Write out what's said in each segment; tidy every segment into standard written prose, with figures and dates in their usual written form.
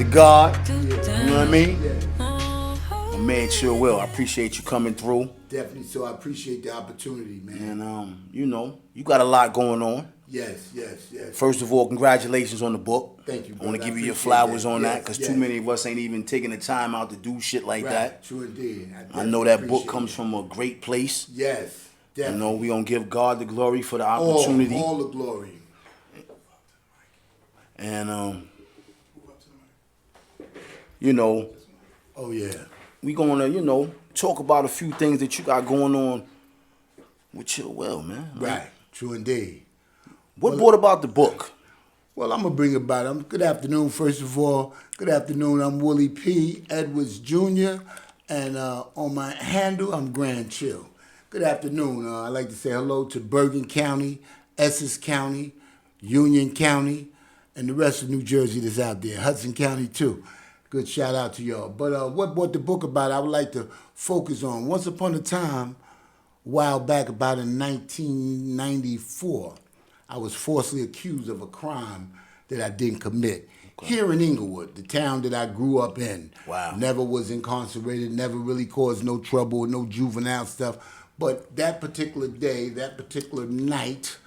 to God. Yeah. You know what I mean? Yeah. My man, sure will. I appreciate you coming through. Definitely. So I appreciate the opportunity, man. And you know, you got a lot going on. Yes. First of all, congratulations on the book. Thank you, I want brother. to give I you your appreciate flowers that. on Yes, that, because yes. too many of us ain't even taking the time out to do shit like Right. that. True indeed. I know that book appreciate comes it. from a great place. Yes. You Definitely. know, we gonna give God the glory for the opportunity. All the glory. And you know, Oh yeah. we gonna, you know, talk about a few things that you got going on with Chill Well, man. Right. True indeed. What brought about the book? Well, I'm going to bring about it. Good afternoon, first of all. Good afternoon. I'm Willie P Edwards Jr. And on my handle, I'm Grand Chill. Good afternoon. I'd like to say hello to Bergen County, Essex County, Union County, and the rest of New Jersey that's out there. Hudson County, too. Good shout out to y'all. But what brought the book about, I would like to focus on. Once upon a time, a while back, about in 1994, I was falsely accused of a crime that I didn't commit. Okay. Here in Inglewood, the town that I grew up in. Wow. Never was incarcerated, never really caused no trouble, no juvenile stuff. But that particular day, that particular night,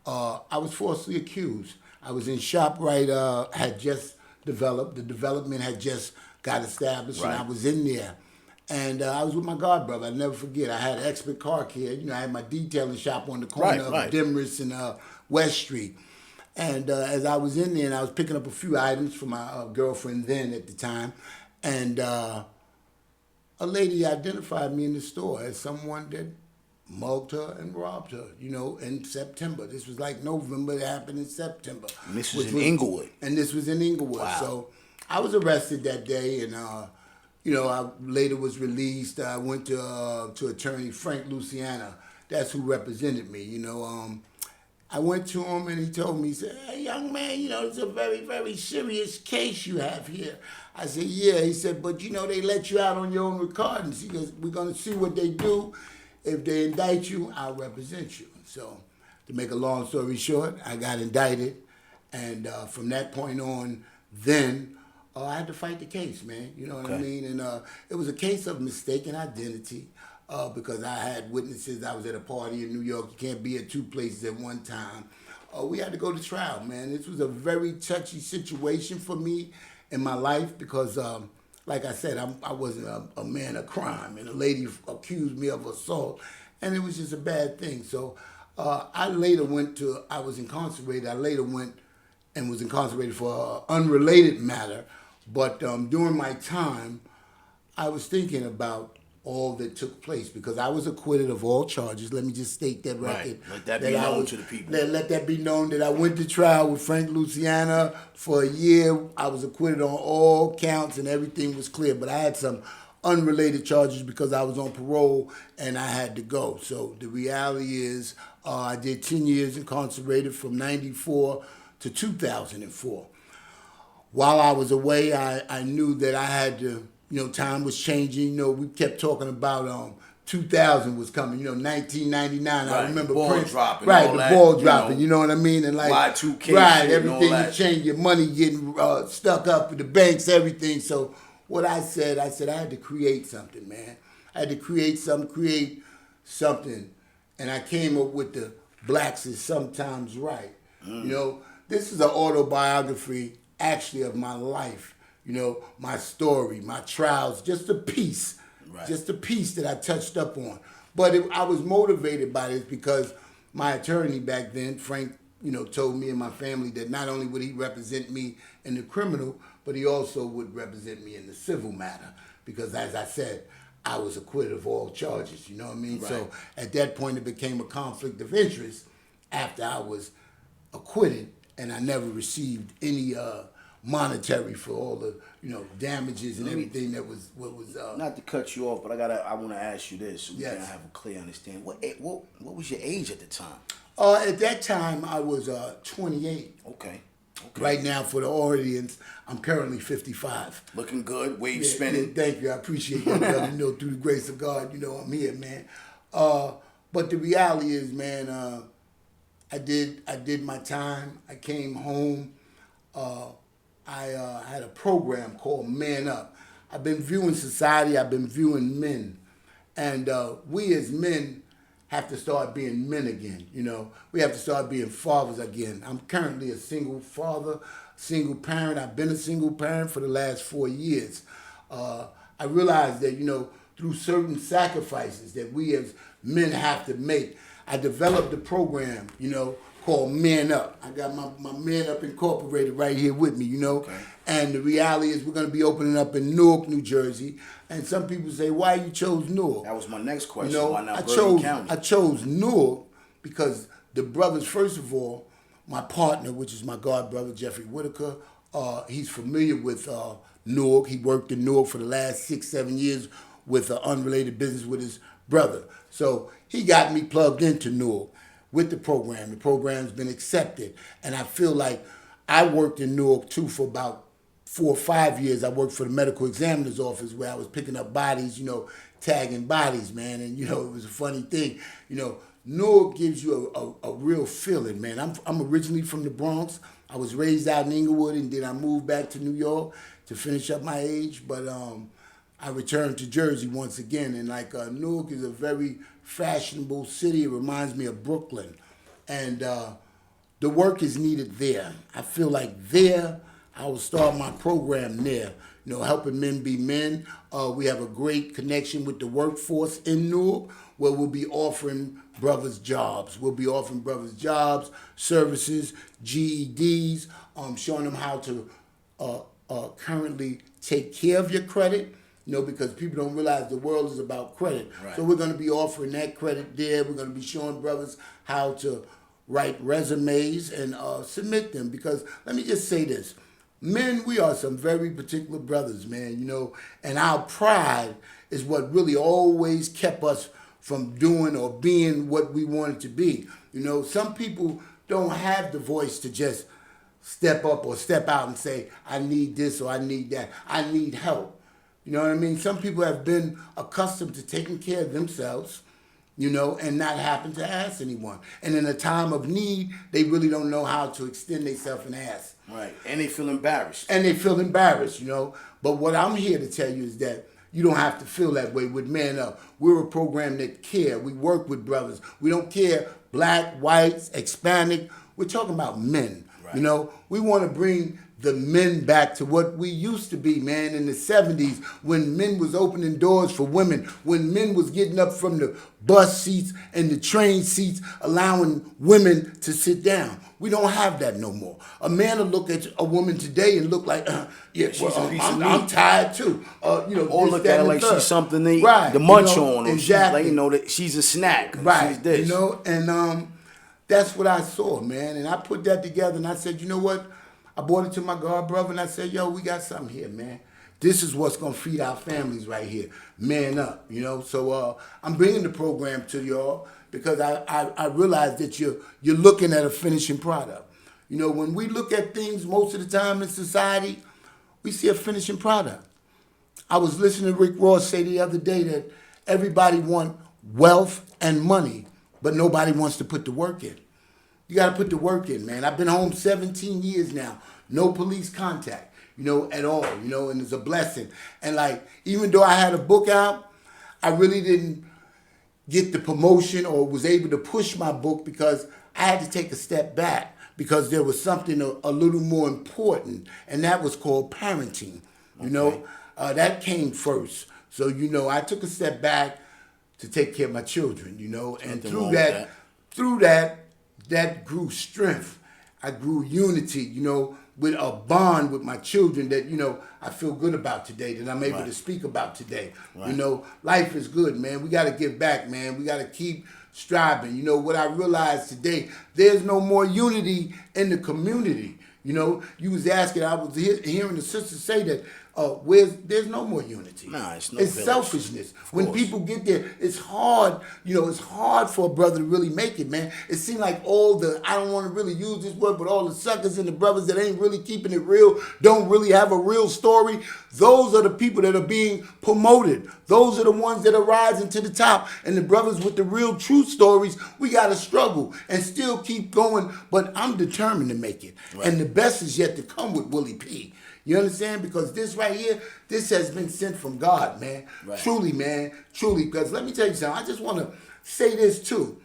I was falsely accused. I was in ShopRite, had just developed. The development had just got established, right. And I was in there. And I was with my godbrother. I'll never forget. I had Expert Car Care. You know, I had my detailing shop on the corner of Demarest and West Street. And as I was in there, and I was picking up a few items for my girlfriend then at the time, and a lady identified me in the store as someone that mugged her and robbed her, you know, in September. This was like November. It happened in September. And this was in Inglewood. And this was in Inglewood. Wow. So I was arrested that day, and you know, I later was released. I went to attorney Frank Luciana. That's who represented me. You know, I went to him and he told me, he said, "Hey, young man, you know, it's a very, very serious case you have here." I said, "Yeah." He said, "But you know, they let you out on your own recordings." He goes, "We're gonna see what they do. If they indict you, I'll represent you." So, to make a long story short, I got indicted, and from that point on, then. I had to fight the case, man. You know what I mean? And it was a case of mistaken identity because I had witnesses. I was at a party in New York. You can't be at two places at one time. We had to go to trial, man. This was a very touchy situation for me in my life because, like I said, I wasn't a man of crime. And a lady accused me of assault, and it was just a bad thing. So I was incarcerated. I later went and was incarcerated for an unrelated matter. But during my time, I was thinking about all that took place because I was acquitted of all charges. Let me just state that record. Let that be known to the people. Let that be known that I went to trial with Frank Luciana for a year. I was acquitted on all counts and everything was clear. But I had some unrelated charges because I was on parole and I had to go. So the reality is I did 10 years incarcerated from 94 to 2004. While I was away, I knew that I had to, you know, time was changing. You know, we kept talking about 2000 was coming, you know, 1999. Right. I remember ball Prince. dropping. Right, all the that, ball dropping, you know what I mean? And like, Y2K right, shit everything and all that. was changing, your money getting stuck up with the banks, everything. So what I said I had to create something, man. I had to create something. And I came up with the Blacks is Sometimes Right. You know, this is an autobiography actually of my life, you know, my story, my trials, just a piece that I touched up on. But I was motivated by this because my attorney back then, Frank, you know, told me and my family that not only would he represent me in the criminal, but he also would represent me in the civil matter. Because as I said, I was acquitted of all charges, you know what I mean? Right. So at that point it became a conflict of interest after I was acquitted and I never received any monetary for all the, you know, damages and everything that was not to cut you off, but I want to ask you this so we yes. can have a clear understanding. What was your age at the time? At that time I was 28. Okay. Right now, for the audience, I'm currently 55. Looking good. Where you spending? Yeah, thank you. I appreciate that, brother. You know, through the grace of God, you know, I'm here, man. But the reality is, man, I did my time. I came home. I had a program called Man Up. I've been viewing society, I've been viewing men. And we as men have to start being men again, you know. We have to start being fathers again. I'm currently a single father, single parent. I've been a single parent for the last 4 years. I realized that, you know, through certain sacrifices that we as men have to make, I developed a program, you know, called Man Up. I got my Man Up Incorporated right here with me, you know. Okay. And the reality is we're going to be opening up in Newark, New Jersey. And some people say, why you chose Newark? That was my next question. You know, why not Bergen County? I chose Newark because the brothers, first of all, my partner, which is my god brother, Jeffrey Whitaker, he's familiar with Newark. He worked in Newark for the last 6-7 years with an unrelated business with his brother. So he got me plugged into Newark with the program. The program's been accepted. And I feel like I worked in Newark too for about 4 or 5 years. I worked for the medical examiner's office where I was picking up bodies, you know, tagging bodies, man. And, you know, it was a funny thing. You know, Newark gives you a real feeling, man. I'm originally from the Bronx. I was raised out in Inglewood, and then I moved back to New York to finish up my age. But I returned to Jersey once again. And, like, Newark is a very fashionable city. It reminds me of Brooklyn. And the work is needed there. I feel like there, I will start my program there, you know, helping men be men. We have a great connection with the workforce in Newark where we'll be offering brothers jobs. We'll be offering brothers jobs, services, GEDs, showing them how to currently take care of your credit, you know, because people don't realize the world is about credit. Right. So we're going to be offering that credit there. We're going to be showing brothers how to write resumes and submit them. Because let me just say this. Men, we are some very particular brothers, man, you know, and our pride is what really always kept us from doing or being what we wanted to be. You know, some people don't have the voice to just step up or step out and say, I need this or I need that. I need help. You know what I mean? Some people have been accustomed to taking care of themselves, you know, and not happen to ask anyone. And in a time of need, they really don't know how to extend themselves and ask. Right, and they feel embarrassed. And they feel embarrassed, you know. But what I'm here to tell you is that you don't have to feel that way with Man Up. We're a program that care. We work with brothers. We don't care black, whites, Hispanic. We're talking about men, right. You know. We want to bring the men back to what we used to be, man, in the 70s when men was opening doors for women, when men was getting up from the bus seats and the train seats, allowing women to sit down. We don't have that no more. A man will look at a woman today and look like, yeah, I'm tired too. You know, or look at her like she's something to right, to munch you know, on. Or exactly. Like, you know, that she's a snack. Right. She's this. You know, and that's what I saw, man. And I put that together and I said, you know what? I brought it to my god brother and I said, yo, we got something here, man. This is what's going to feed our families right here. Man Up, you know. So I'm bringing the program to y'all because I realize that you're looking at a finishing product. You know, when we look at things most of the time in society, we see a finishing product. I was listening to Rick Ross say the other day that everybody wants wealth and money, but nobody wants to put the work in. You got to put the work in, man. I've been home 17 years now. No police contact, you know, at all, you know, and it's a blessing. And, like, even though I had a book out, I really didn't get the promotion or was able to push my book because I had to take a step back because there was something a little more important, and that was called parenting, you know. That came first. So, you know, I took a step back to take care of my children, you know, and through that grew strength. I grew unity, you know, with a bond with my children that, you know, I feel good about today, that I'm able to speak about today. Right. You know, life is good, man. We got to give back, man. We got to keep striving. You know, what I realized today, there's no more unity in the community. You know, you was asking, I was hearing the sister say that there's no more unity. Nah, it's no It's village. selfishness. When course. people get there, it's hard. It's hard for a brother to really make it, man. It seems like all the, I don't want to really use this word, but all the suckers and the brothers that ain't really keeping it real, don't really have a real story. Those are the people that are being promoted. Those are the ones that are rising to the top. And the brothers with the real true stories, we got to struggle and still keep going. But I'm determined to make it. Right. And the best is yet to come with Willie P. You understand? Because this right here, this has been sent from God, man. Right. Truly, man. Truly. Because let me tell you something. I just want to say this too.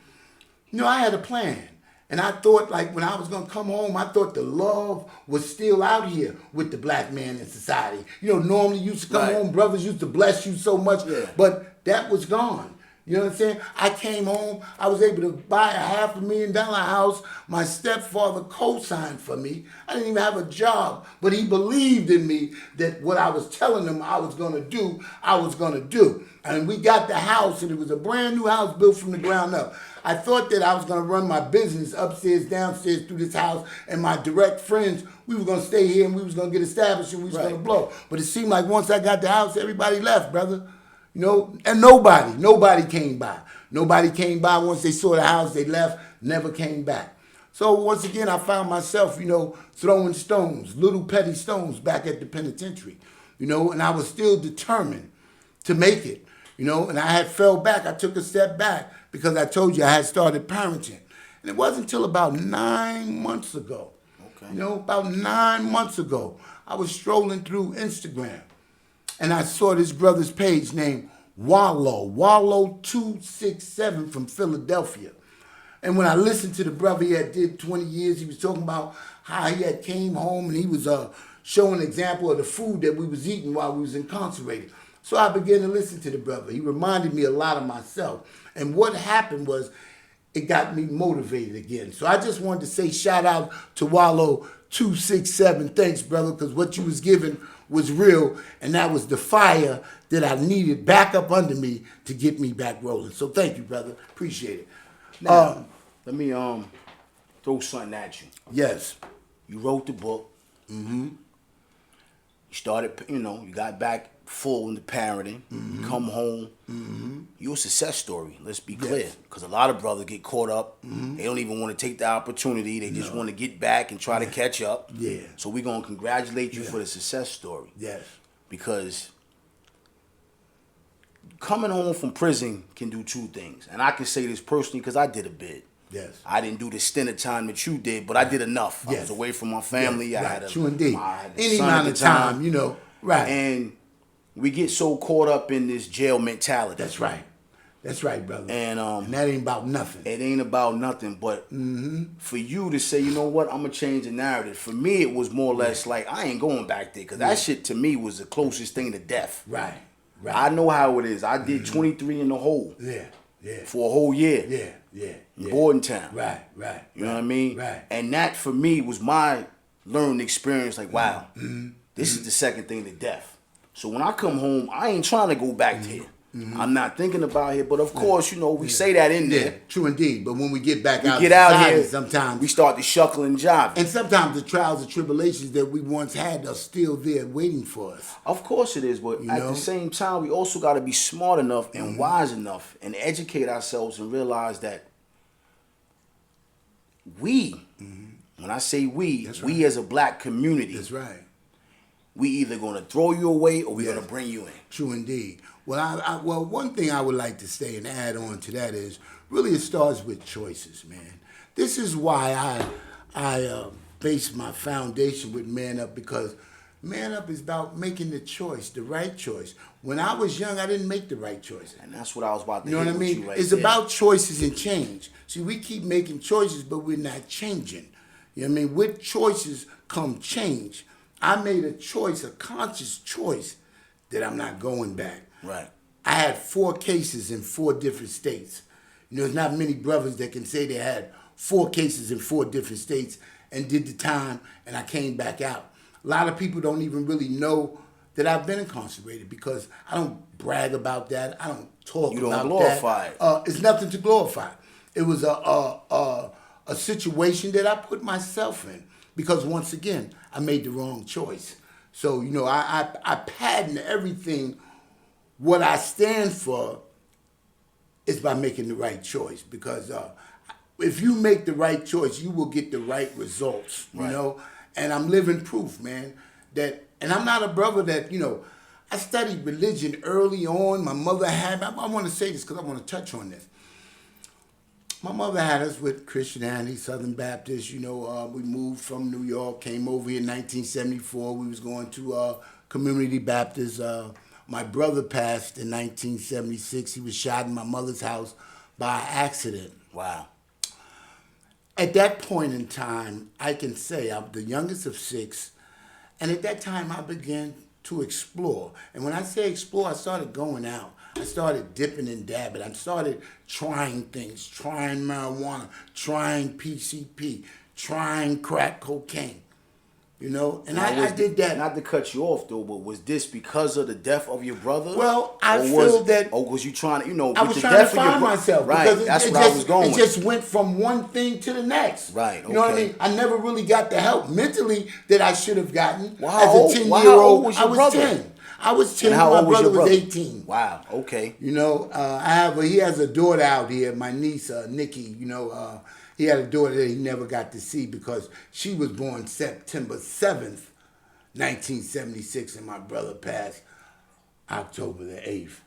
I had a plan. And I thought, like, when I was going to come home, I thought the love was still out here with the black man in society. Normally you used to come home, brothers used to bless you so much, but that was gone. You know what I'm saying? I came home, I was able to buy a $500,000 house. My stepfather co-signed for me. I didn't even have a job, but he believed in me that what I was telling him I was going to do, I was going to do. And we got the house, and it was a brand new house built from the ground up. I thought that I was going to run my business upstairs, downstairs through this house, and my direct friends, we were going to stay here, and we was going to get established, and we was going to blow. But it seemed like once I got the house, everybody left, brother. And nobody came by. Nobody came by. Once they saw the house, they left, never came back. So once again, I found myself, throwing stones, little petty stones back at the penitentiary, and I was still determined to make it, and I had fell back. I took a step back because I told you I had started parenting. And it wasn't until about 9 months ago, about 9 months ago, I was strolling through Instagram. And I saw this brother's page named Wallow267 from Philadelphia. And when I listened to the brother, he had did 20 years, he was talking about how he had came home and he was showing an example of the food that we was eating while we was incarcerated. So I began to listen to the brother. He reminded me a lot of myself. And what happened was it got me motivated again. So I just wanted to say shout out to Wallow267. Thanks, brother, because what you was giving was real, and that was the fire that I needed back up under me to get me back rolling. So thank you, brother. Appreciate it. Now, let me throw something at you. Yes. You wrote the book. Mm-hmm. You started, you got back full into parenting. Mm-hmm. You come home. Mm-hmm. You're a success story. Let's be clear, because a lot of brothers get caught up. Mm-hmm. They don't even want to take the opportunity. They just want to get back and try to catch up. Yeah. So we're gonna congratulate you for the success story. Yes. Because coming home from prison can do two things, and I can say this personally because I did a bit. Yes. I didn't do the stint of time that you did, but I did enough. Yes. I was away from my family. Yes. I had True indeed. Any son amount at of the time, right. And we get so caught up in this jail mentality. That's right. That's right, brother. And that ain't about nothing. It ain't about nothing, but for you to say, you know what, I'm going to change the narrative. For me, it was more or less like, I ain't going back there, because that shit to me was the closest thing to death. Right. I know how it is. I did 23 in the hole. Yeah. For a whole year. Yeah. In boarding town. Right. You know what I mean? Right. And that, for me, was my learning experience. Like, wow, this is the second thing to death. So when I come home, I ain't trying to go back to here. I'm not thinking about it, but of course, we say that in there. Yeah, true indeed. But when we get back out here, sometimes we start to shuckle and jive. And sometimes the trials and tribulations that we once had are still there waiting for us. Of course it is, but at the same time, we also got to be smart enough and wise enough and educate ourselves and realize that when I say we as a black community, that's right. We either going to throw you away or we're going to bring you in. True indeed. Well, well, one thing I would like to say and add on to that is, really it starts with choices, man. This is why I base my foundation with Man Up, because Man Up is about making the choice, the right choice. When I was young, I didn't make the right choices. And that's what I was about to You know what I mean? It's about choices and change. See, we keep making choices, but we're not changing. You know what I mean? With choices come change. I made a choice, a conscious choice, that I'm not going back. Right. I had 4 cases in 4 different states. There's not many brothers that can say they had 4 cases in 4 different states and did the time, and I came back out. A lot of people don't even really know that I've been incarcerated because I don't brag about that. I don't talk about that. You don't glorify it. It's nothing to glorify. It was a situation that I put myself in because, once again, I made the wrong choice. So, you know, I pattern everything. What I stand for is by making the right choice, because if you make the right choice, you will get the right results, you know? And I'm living proof, man, that, and I'm not a brother that, you know, I studied religion early on. My mother had, I want to say this because I want to touch on this. My mother had us with Christianity, Southern Baptist. You know, we moved from New York, came over here in 1974. We was going to Community Baptist. My brother passed in 1976. He was shot in my mother's house by accident. Wow. At that point in time, I can say I'm the youngest of 6, and at that time I began to explore. And when I say explore, I started going out. I started dipping and dabbing. I started trying things, trying marijuana, trying PCP, trying crack cocaine. You know, and I did that. Not to cut you off though, but was this because of the death of your brother? Well, I feel that. Or was you trying to, you know, I with was the trying death to find of your myself. Right, Because that's what I was going. It just went from one thing to the next. Right. Okay. You know what I mean? I never really got the help mentally that I should have gotten. Well, as a 10-year-old, I was 10. I was 10. And how my old was brother your brother? was 18. Wow. Okay. You know, he has a daughter out here, my niece, Nikki. You know, he had a daughter that he never got to see because she was born September 7th, 1976, and my brother passed October the 8th,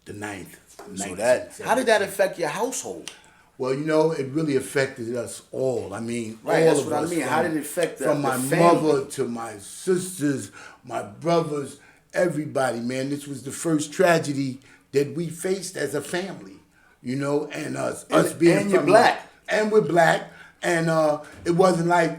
the 9th. So how did that affect your household? Well, you know, it really affected us all. I mean, Right, all that's of what I us. mean. How did it affect from the my family? mother to my sisters, my brothers, everybody, man. This was the first tragedy that we faced as a family, you know, and us being and you're from black. And we're black, and it wasn't like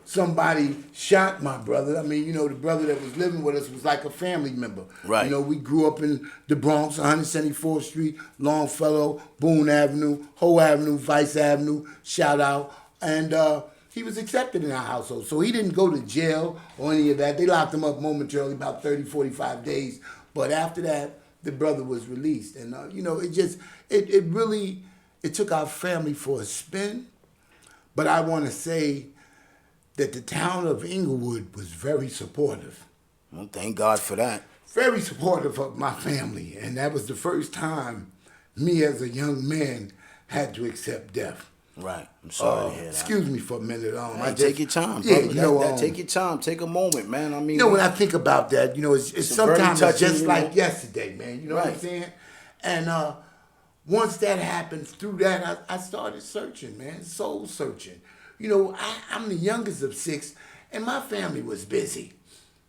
somebody shot my brother. I mean, you know, the brother that was living with us was like a family member. Right. You know, we grew up in the Bronx, 174th Street, Longfellow, Boone Avenue, Hoe Avenue, Vice Avenue, shout out. And he was accepted in our household. So he didn't go to jail or any of that. They locked him up momentarily, about 30, 45 days. But after that, the brother was released. And, you know, it really took our family for a spin. But I want to say that the town of Inglewood was very supportive. Well, thank God for that. Very supportive of my family. And that was the first time me as a young man had to accept death. Right. I'm sorry to hear that. Excuse me for a minute. Take your time, yeah, brother. you know, Take your time. Take a moment, man. I mean, you know, when I think about that, you know, it's sometimes very it's just touching, like yesterday, man. You know what I'm Right. saying? And once that happened, through that, I started searching, man, soul searching. You know, I'm the youngest of 6, and my family was busy.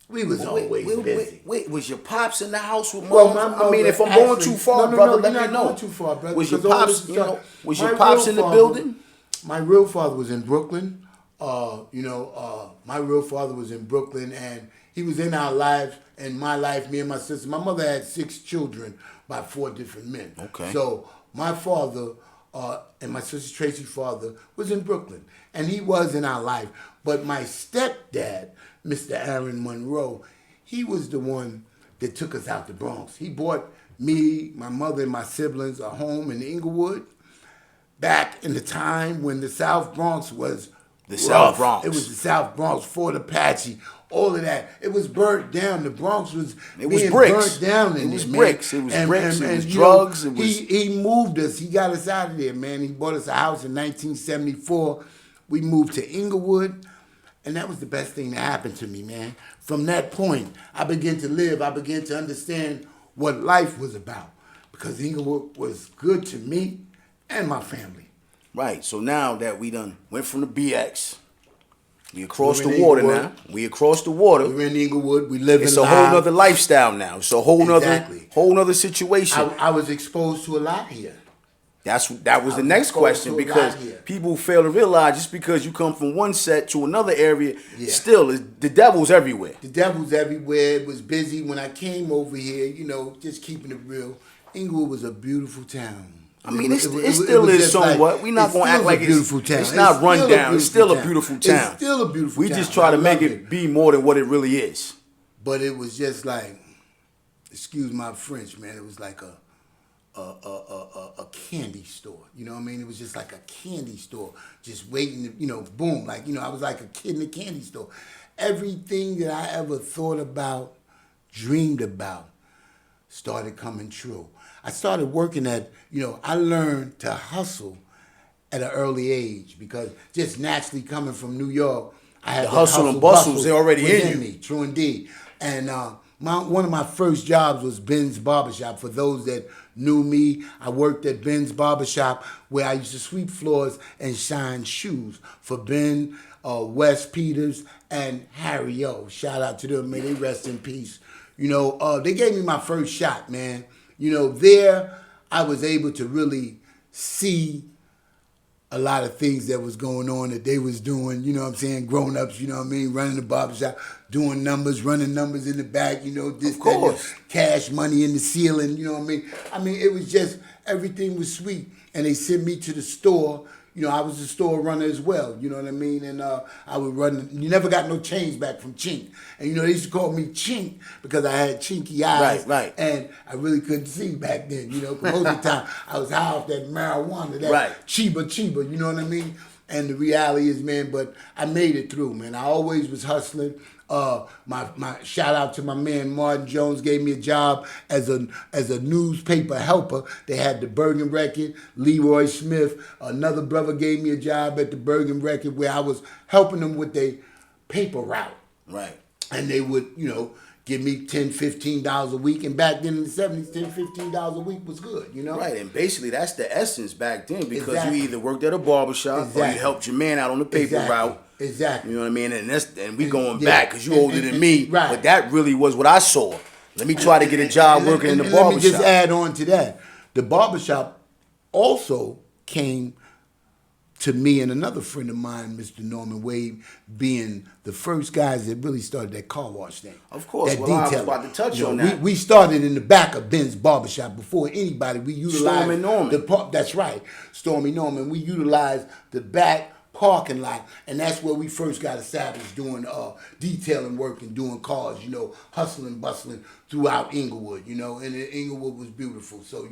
We was always busy. Wait, was your pops in the house with mom? Well, my mother I mean, if I'm going actually- too far, no, brother, you're let me not know. going too far, brother, Was your because all pops, this you know, stuff- was your my pops real in the father- building? My real father was in Brooklyn. My real father was in Brooklyn, and he was in our lives, and my life, me and my sister. My mother had 6 children by 4 different men. Okay. So my father and my sister Tracy's father was in Brooklyn, and he was in our life. But my stepdad, Mr. Aaron Monroe, he was the one that took us out the Bronx. He bought me, my mother, and my siblings a home in Inglewood back in the time when the South Bronx was The rough. South Bronx. It was the South Bronx, Fort Apache, all of that. It was burnt down. The Bronx was being bricks. burnt down. It was man. bricks. It was bricks. It was you drugs. know, It was- He moved us. He got us out of there, man. He bought us a house in 1974. We moved to Inglewood, and that was the best thing that happened to me, man. From that point, I began to live. I began to understand what life was about, because Inglewood was good to me and my family. Right. So now that we done went from the BX, we across We're the in water Inglewood. now. We across the water. We're in Inglewood. We live It's in a whole nother lifestyle now. It's a whole Exactly. nother situation. I was exposed to a lot here. That was the next exposed question, to a because lot here. people fail to realize just because you come from one set to another area, Yeah. still the devil's everywhere. The devil's everywhere. It was busy. When I came over here, you know, just keeping it real, Inglewood was a beautiful town. I mean, it still was is just somewhat. We're not it going to still act is like a beautiful it's town. not run still a down. It's still a town. beautiful town. It's still a beautiful We town. just try to I make love it be more than what it really is. But it was just like, excuse my French, man. It was like a candy store. You know what I mean? It was just like a candy store, just waiting to, boom. Like, I was like a kid in a candy store. Everything that I ever thought about, dreamed about, started coming true. I started working at, I learned to hustle at an early age because just naturally coming from New York, I had the hustle and bustles, they're already in you. Me, true indeed. And one of my first jobs was Ben's Barbershop. For those that knew me, I worked at Ben's Barbershop where I used to sweep floors and shine shoes for Ben, Wes Peters, and Harry O. Shout out to them, may they rest in peace. They gave me my first shot, man. There I was able to really see a lot of things that was going on that they was doing, grown-ups, running the barbershop, doing numbers, running numbers in the back, this, of course. That, cash money in the ceiling, it was just, everything was sweet. And they sent me to the store. I was a store runner as well, and I would run, you never got no change back from Chink. And they used to call me Chink because I had chinky eyes. Right. And I really couldn't see back then, because most of the time I was high off that marijuana, that chiba, you know what I mean? And the reality is, man, but I made it through, man. I always was hustling. My shout out to my man Martin Jones, gave me a job as a newspaper helper. They had the Bergen Record. Leroy Smith, another brother, gave me a job at the Bergen Record where I was helping them with their paper route. Right. And they would, give me $10, $15 a week. And back then in the 70s, $10, $15 a week was good, Right, and basically that's the essence back then because Exactly. you either worked at a barbershop or you helped your man out on the paper route. Exactly. You know what I mean? And we going back because you older than me. Right. But that really was what I saw. Let me try to get a job working in the barbershop. Let me just add on to that. The barbershop also came to me and another friend of mine, Mr. Norman Wade, being the first guys that really started that car wash thing. Of course. That Well, I was about to touch on that. We started in the back of Ben's Barbershop before anybody. We utilized Stormy Norman. That's right, Stormy Norman. We utilized the back parking lot, and that's where we first got established doing detailing work and doing cars, hustling, bustling throughout Inglewood, and Inglewood was beautiful. So,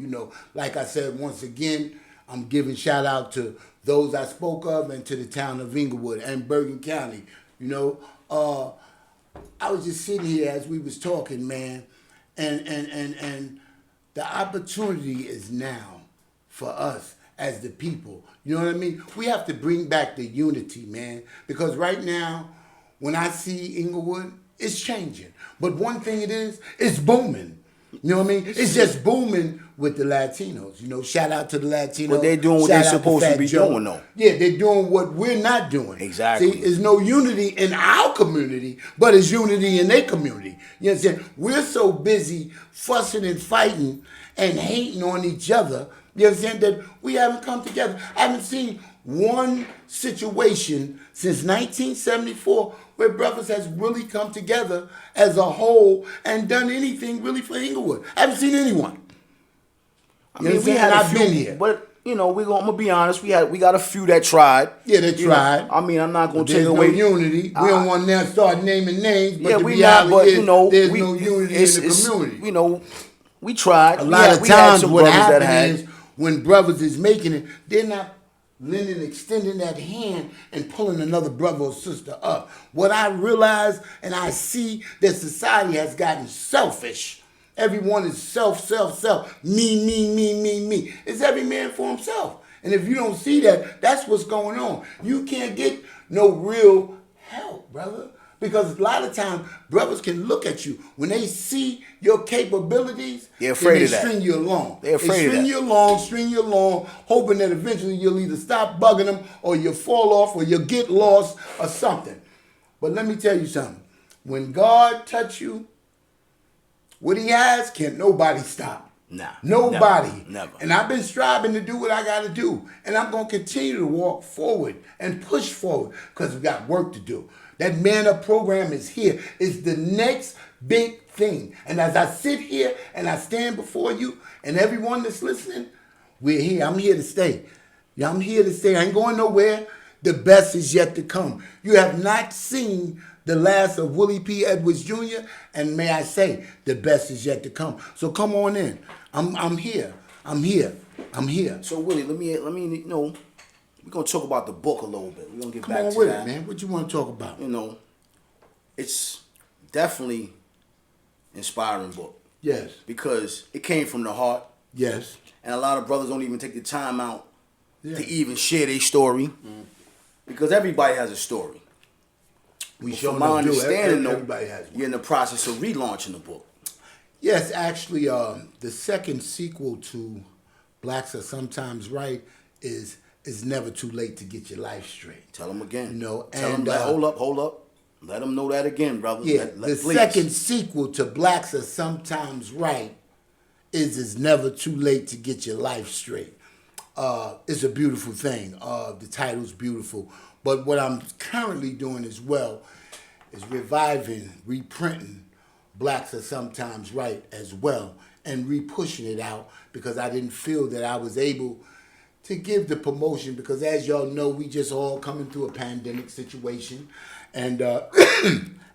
like I said, once again, I'm giving shout out to those I spoke of and to the town of Inglewood and Bergen County. I was just sitting here as we was talking, man, and the opportunity is now for us as the people. You know what I mean? We have to bring back the unity, man, because right now, when I see Inglewood, it's changing. But one thing it is, it's booming. You know what I mean? It's just booming with the Latinos. Shout out to the Latinos. But they're doing what they're supposed to be doing, though. Yeah, they're doing what we're not doing. Exactly. See, there's no unity in our community, but it's unity in their community. You understand? We're so busy fussing and fighting and hating on each other, you understand, that we haven't come together. I haven't seen one situation since 1974 where brothers has really come together as a whole and done anything really for Inglewood. I haven't seen anyone. I mean, we had a few, been here. But I'm gonna be honest. We got a few that tried. Yeah, they tried. I'm not gonna There's take away no unity. We don't want to now start naming names, but yeah, the we not. reality But is, there's no unity in the community. We tried. A lot of we had times some what brothers that happens had. is when brothers is making it, they're not extending that hand and pulling another brother or sister up. What I realize and I see that society has gotten selfish. Everyone is self. Me. It's every man for himself. And if you don't see that, that's what's going on. You can't get no real help, brother. Because a lot of times, brothers can look at you. When they see your capabilities, they're afraid of that. They string you along. They're afraid of that. String you along, hoping that eventually you'll either stop bugging them or you'll fall off or you'll get lost or something. But let me tell you something. When God touch you, what he has, can't nobody stop. Nah. Nobody. Never. And I've been striving to do what I got to do. And I'm going to continue to walk forward and push forward because we got work to do. That Man Up program is here. It's the next big thing. And as I sit here and I stand before you and everyone that's listening, we're here. I'm here to stay. Yeah, I'm here to stay. I ain't going nowhere. The best is yet to come. You have not seen the last of Willie P Edwards Jr. And may I say, the best is yet to come. So come on in. I'm here. I'm here. I'm here. So Willie, let me you know, we're gonna talk about the book a little bit. We're gonna get Come back on to with that. it, man. What you want to talk about? You know, it's definitely inspiring book. Yes. Because it came from the heart. Yes. And a lot of brothers don't even take the time out Yeah. to even share their story. Because everybody has a story. We But sure from my enough do. understanding, though, Everybody has one. you're in the process of relaunching the book. Yes, actually, the second sequel to Blacks Are Sometimes Right is Never Too Late to Get Your Life Straight. Tell them again. You know, Tell and them, hold up. Let them know that again, brother. yeah, the please. second sequel to Blacks Are Sometimes Right is Never Too Late to Get Your Life Straight. It's a beautiful thing. The title's beautiful. But what I'm currently doing as well is reviving, reprinting Blacks Are Sometimes Right as well, and re-pushing it out because I didn't feel that I was able to give the promotion because as y'all know, we just all coming through a pandemic situation. And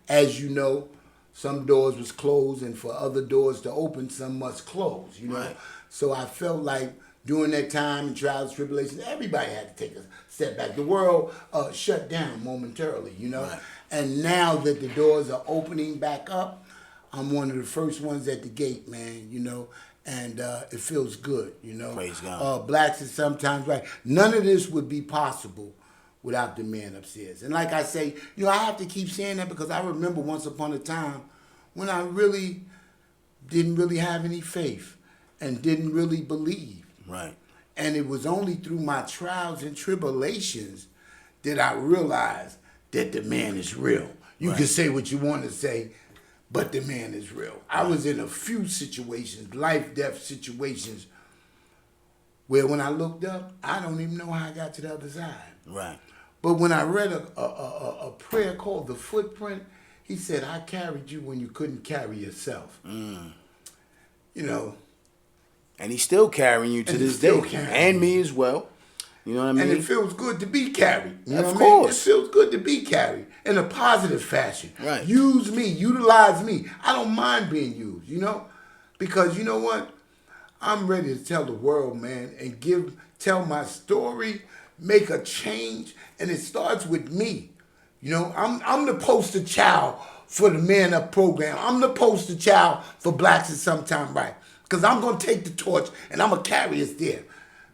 as you know, some doors was closed and for other doors to open, some must close, you know. Right. So I felt like during that time and trials, tribulations, everybody had to take a step back. The world shut down momentarily, you know. Right. And now that the doors are opening back up, I'm one of the first ones at the gate, man, you know. And it feels good, you know. Praise God. Blacks Are Sometimes Right. None of this would be possible without the man upstairs. And like I say, you know, I have to keep saying that because I remember once upon a time when I really didn't really have any faith and didn't really believe. Right. And it was only through my trials and tribulations that I realized that the man is real. You Right. can say what you want to say, but the man is real. I was in a few situations, life-death situations, where when I looked up, I don't even know how I got to the other side. Right. But when I read a prayer called The Footprint, he said, I carried you when you couldn't carry yourself. You know. And he's still carrying you to And this he's still day. carrying And me. me as well. You know what I mean? And it feels good to be carried. You know Of what I mean? course. It feels good to be carried in a positive fashion. Right. Use me, utilize me. I don't mind being used, you know? Because you know what? I'm ready to tell the world, man, and tell my story, make a change, and it starts with me. You know, I'm the poster child for the Man Up program. I'm the poster child for Blacks Are Sometimes Right. Because I'm going to take the torch and I'm going to carry us there.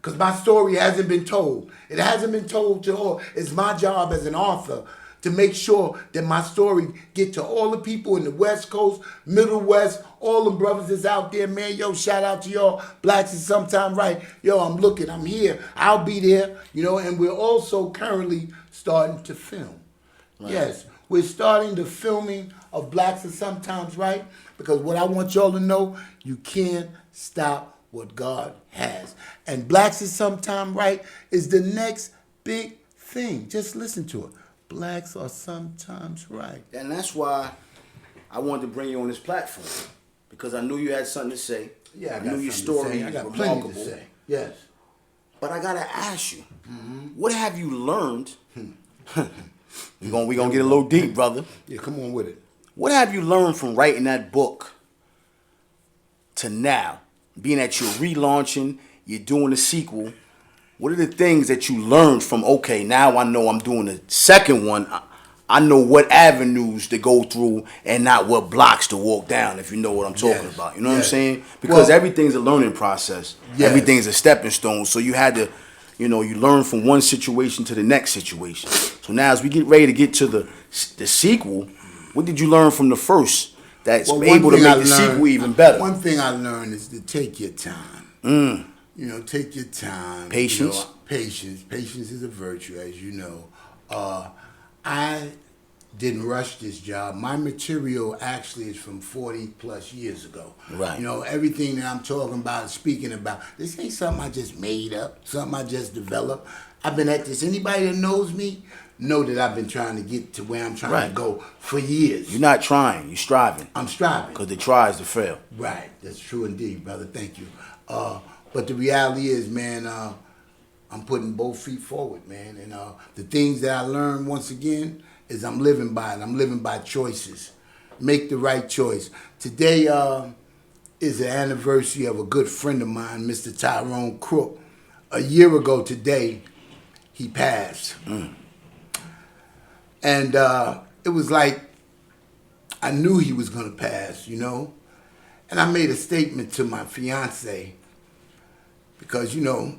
Because my story hasn't been told. It hasn't been told to all. It's my job as an author to make sure that my story get to all the people in the West Coast, Middle West, all the brothers that's out there, man. Yo, shout out to y'all. Blacks Are Sometimes Right. Yo, I'm looking. I'm here. I'll be there. You know, and we're also currently starting to film. Right. Yes, we're starting the filming of Blacks Are Sometimes Right because what I want y'all to know, you can't stop what God has. And Blacks Are Sometimes Right is the next big thing. Just listen to it. Blacks Are Sometimes Right. And that's why I wanted to bring you on this platform. Because I knew you had something to say. Yeah, I knew your story I got was plenty remarkable. to say. Yes. But I gotta ask you, what have you learned? we gonna get a little deep, brother. Yeah, come on with it. What have you learned from writing that book to now? Being that you're relaunching, you're doing a sequel. What are the things that you learned from, okay, now I know I'm doing the second one. I know what avenues to go through and not what blocks to walk down, if you know what I'm talking Yes. about. You know what I'm Yes. saying? Because Well, everything's a learning process. Yes. Everything's a stepping stone. So you had to, you learn from one situation to the next situation. So now as we get ready to get to the sequel, what did you learn from the first that's Well, able to one thing make I the learned- sequel even better? One thing I learned is to take your time. You know, take your time. Patience. You know, patience. Patience is a virtue, as you know. I didn't rush this job. My material actually is from 40 plus years ago. Right. You know, everything that I'm talking about, speaking about, this ain't something I just made up, something I just developed. I've been at this. Anybody that knows me know that I've been trying to get to where I'm trying Right. to go for years. You're not trying, you're striving. I'm striving. Because the try is to fail. Right, that's true indeed, brother. Thank you. But the reality is, man, I'm putting both feet forward, man. And the things that I learned, once again, is I'm living by it. I'm living by choices. Make the right choice. Today, is the anniversary of a good friend of mine, Mr. Tyrone Crook. A year ago today, he passed. And it was like I knew he was going to pass, you know. And I made a statement to my fiance because, you know,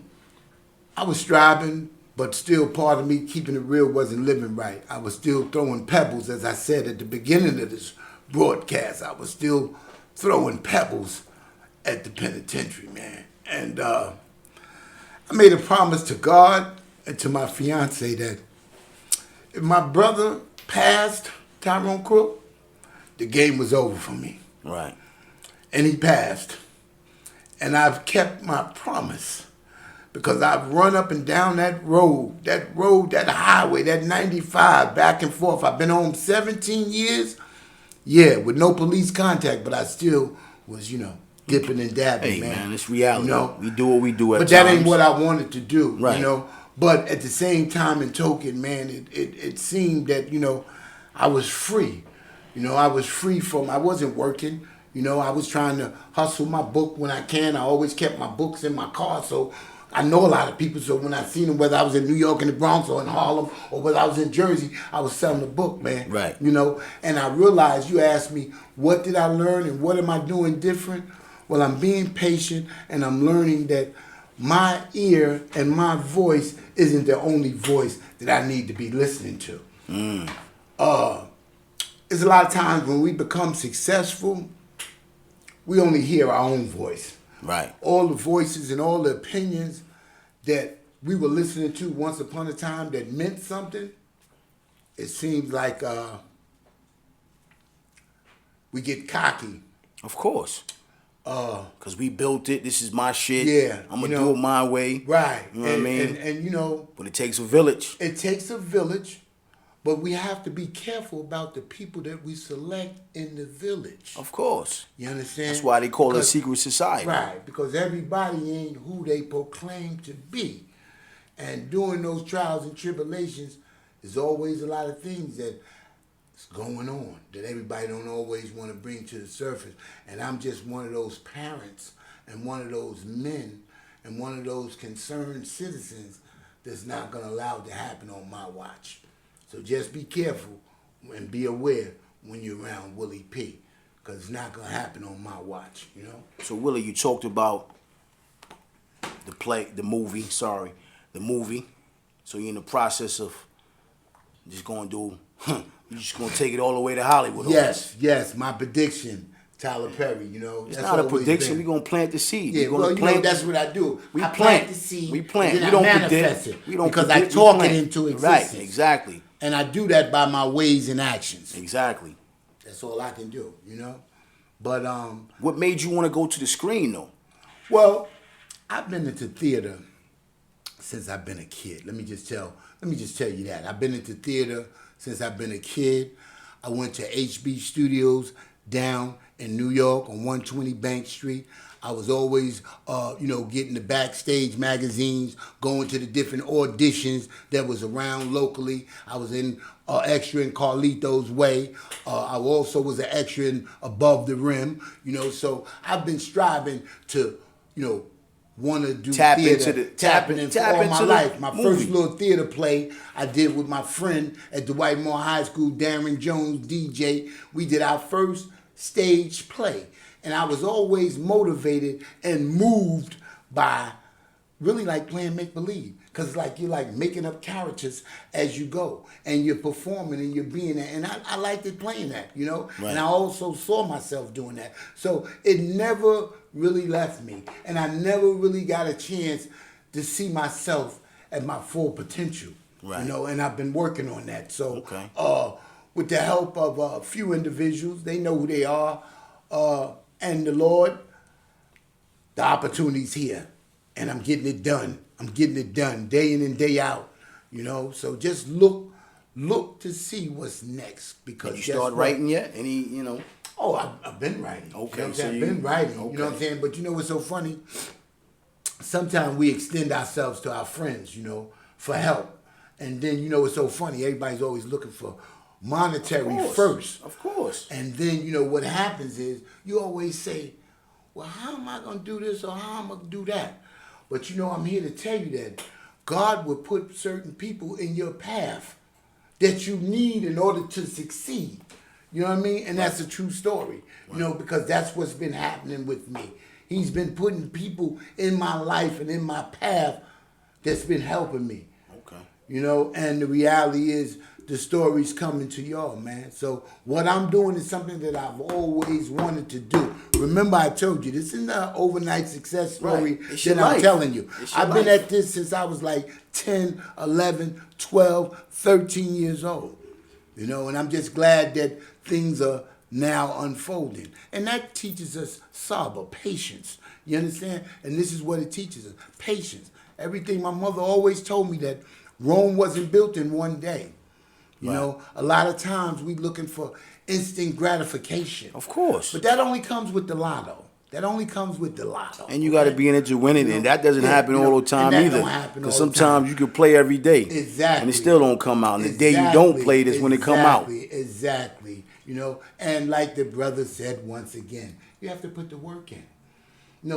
I was striving, but still part of me keeping it real wasn't living right. I was still throwing pebbles, as I said at the beginning of this broadcast. I was still throwing pebbles at the penitentiary, man. And I made a promise to God and to my fiance that if my brother passed, Tyrone Crook, the game was over for me. Right. And he passed. And I've kept my promise because I've run up and down that road, that highway, that 95, back and forth. I've been home 17 years, yeah, with no police contact, but I still was, you know, dipping and dabbing, Hey, man. man, it's reality. You know? We do what we do at But times. that ain't what I wanted to do, Right. you know? But at the same time and token, man, it seemed that, you know, I was free. You know, I was free from, I wasn't working. You know, I was trying to hustle my book when I can. I always kept my books in my car, so I know a lot of people. So when I seen them, whether I was in New York, in the Bronx, or in Harlem, or whether I was in Jersey, I was selling the book, man. Right. You know, and I realized, you asked me, what did I learn and what am I doing different? Well, I'm being patient and I'm learning that my ear and my voice isn't the only voice that I need to be listening to. There's a lot of times when we become successful, we only hear our own voice. Right. All the voices and all the opinions that we were listening to once upon a time that meant something, it seems like we get cocky. Of course. Because we built it. This is my shit. Yeah, I'm going you to know, do it my way. Right. You know what I mean? And, you know, But it takes a village. it takes a village, but we have to be careful about the people that we select in the village. Of course. You understand? That's why they call it a Because- secret society. Right, because everybody ain't who they proclaim to be. And during those trials and tribulations, there's always a lot of things that is going on that everybody don't always want to bring to the surface. And I'm just one of those parents and one of those men and one of those concerned citizens that's not going to allow it to happen on my watch. So just be careful and be aware when you're around Willie P, because it's not going to happen on my watch, you know? So, Willie, you talked about the movie. So you're in the process of just going to you're just going to take it all the way to Hollywood. Yes, my prediction, Tyler Perry, you know. It's not a prediction. We're going to plant the seed. Yeah, well, you know, that's what I do. We I plant the seed. We plant. And then We don't I manifest predict. it. We don't because predict, I talk we plant. it into existence. Right, exactly. And I do that by my ways and actions. Exactly. That's all I can do, you know? But, What made you want to go to the screen, though? well, I've been into theater since I've been a kid. Let me just tell you that. I've been into theater since I've been a kid. I went to HB Studios down in New York on 120 Bank Street. I was always, getting the backstage magazines, going to the different auditions that was around locally. I was in extra in Carlito's Way. I also was an extra in Above the Rim. You know, so I've been striving to, want to do Tap theater, into the- tapping tap- into tap all into my the life. My movie. first little theater play I did with my friend at Dwight Moore High School, Darren Jones, DJ. We did our first stage play. And I was always motivated and moved by really like playing make-believe. Because it's like you're like making up characters as you go. And you're performing and you're being that. And I liked it playing that, you know? Right. And I also saw myself doing that. So it never really left me. And I never really got a chance to see myself at my full potential. Right. You know, and I've been working on that. So Okay. with the help of a few individuals, they know who they are, and the Lord, the opportunity's here. And I'm getting it done. I'm getting it done day in and day out. You know, so just look to see what's next. Because Did you start writing yet? Any, Oh, I've been writing. Okay, You know what I'm so saying? you- I've been writing. okay. You know what I'm saying? But you know what's so funny? Sometimes we extend ourselves to our friends, for help. And then, what's so funny? Everybody's always looking for monetary Of course. first. Of course. And then, what happens is you always say, well, how am I going to do this or how am I going to do that? But I'm here to tell you that God will put certain people in your path that you need in order to succeed. You know what I mean? And that's a true story, because that's what's been happening with me. He's been putting people in my life and in my path that's been helping me. Okay. And the reality is the story's coming to y'all, man. So what I'm doing is something that I've always wanted to do. Remember I told you, this is not an overnight success story that I'm telling you. I've been at this since I was like 10, 11, 12, 13 years old. And I'm just glad that things are now unfolding. And that teaches us sabr, patience. You understand? And this is what it teaches us, patience. Everything my mother always told me that Rome wasn't built in one day. You know, a lot of times we looking for instant gratification. Of course. But that only comes with the lotto. That only comes with the lotto. And you got to be in it to win it, and that doesn't happen all the time either. Because sometimes you can play every day. Exactly. And it still don't come out. And the day you don't play, that's when it come out. Exactly. And like the brother said once again, you have to put the work in.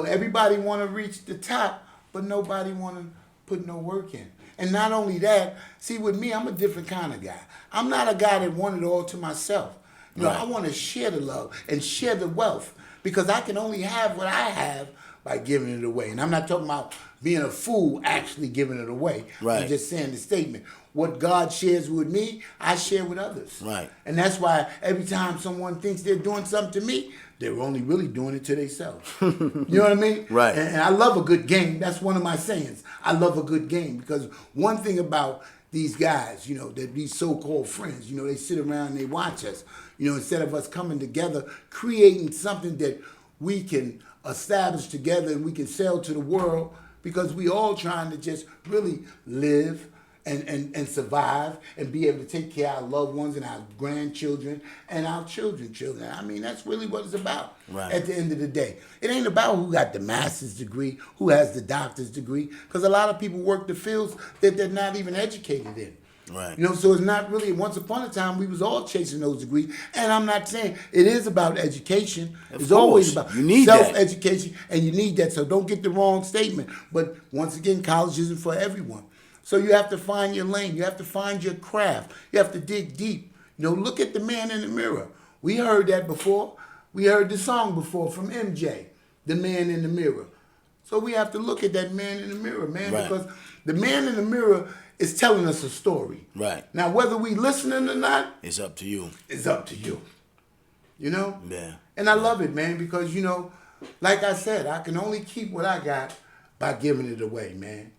Everybody want to reach the top, but nobody want to put no work in. And not only that, see, with me, I'm a different kind of guy. I'm not a guy that want it all to myself. I want to share the love and share the wealth, because I can only have what I have by giving it away. And I'm not talking about being a fool actually giving it away. Right. I'm just saying the statement. What God shares with me, I share with others. Right. And that's why every time someone thinks they're doing something to me, they're only really doing it to themselves. You know what I mean? Right. And I love a good game. That's one of my sayings. I love a good game, because one thing about these guys, that these so-called friends, they sit around and they watch us, instead of us coming together, creating something that we can establish together and we can sell to the world, because we all trying to just really live and survive and be able to take care of our loved ones and our grandchildren and our children. I mean, that's really what it's about at the end of the day. It ain't about who got the master's degree, who has the doctor's degree, because a lot of people work the fields that they're not even educated in. Right. So it's not really, once upon a time, we was all chasing those degrees. And I'm not saying it is about education. It's always about self-education, and you need that. So don't get the wrong statement. But once again, college isn't for everyone. So you have to find your lane. You have to find your craft. You have to dig deep. Look at the man in the mirror. We heard that before. We heard the song before from MJ, The Man in the Mirror. So we have to look at that man in the mirror, man, because the man in the mirror is telling us a story. Right. Now, whether we listening or not, it's up to you. It's up to you. Yeah. And I love it, man, because, like I said, I can only keep what I got by giving it away, man,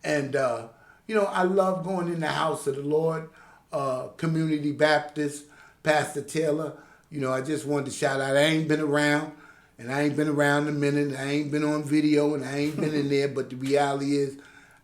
And, I love going in the house of the Lord, Community Baptist, Pastor Taylor. I just wanted to shout out. I ain't been around, and I ain't been around a minute. I ain't been on video, and I ain't been in there. But the reality is,